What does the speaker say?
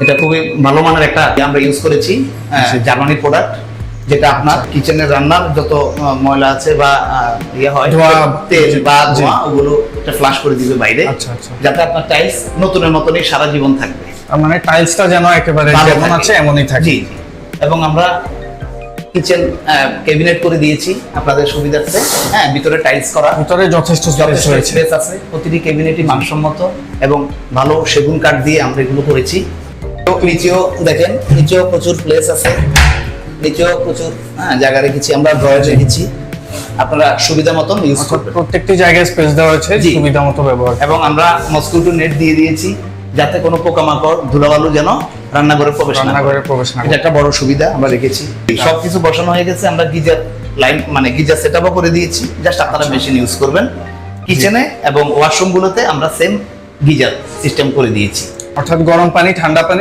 এটা খুবই ভালো মানের একটা আমরা ইউজ করেছি জার্মানি প্রোডাক্ট, যেটা আপনার কিচেনের রান্নার যত ময়লা আছে বা ইয়ে হয় তেল বা ধোঁয়া ওগুলো ফ্লাশ করে দিবে বাইরে, যাতে আপনার টাইলস নতুনের মতনই সারা জীবন থাকবে। মানে টাইলসটা যেন একেবারে যেমন আছে এমনই থাকে। জি, এবং আমরা কিচেন ক্যাবিনেট করে দিয়েছি আপনাদের সুবিধার্থে। হ্যাঁ, ভিতরে টাইলস করা, ভিতরে যথেষ্ট স্পেস আছে, প্রতিটি ক্যাবিনেটই মানসম্মত এবং ভালো সেগুন কাঠ দিয়ে আমরা এগুলো করেছি। তো নিচেও দেখেন, নিচেও প্রচুর প্লেস আছে, নিচেও প্রচুর জায়গা রেখেছি, আমরা ড্রয়ার রেখেছি, আপনারা সুবিধা মতন ইউজ করবেন। প্রত্যেকটি জায়গায় স্পেস দেওয়া হয়েছে সুবিধা মতো ব্যবহার। এবং আমরা মসকিউটো নেট দিয়ে দিয়েছি, যাতে কোনো পোকামাকড় ধুলাবালু যেন রান্নাঘরে প্রবেশ না করে। এটা একটা বড় সুবিধা আমরা রেখেছি। সবকিছু বসানো হয়ে গেছে, আমরা গিজার লাইন মানে গিজার সেটআপও করে দিয়েছি, জাস্ট আপনারা মেশিন ইউজ করবেন। কিচেনে এবং ওয়াশরুম গুলোতে আমরা সেম গিজার সিস্টেম করে দিয়েছি, অর্থাৎ গরম পানি ঠান্ডা পানি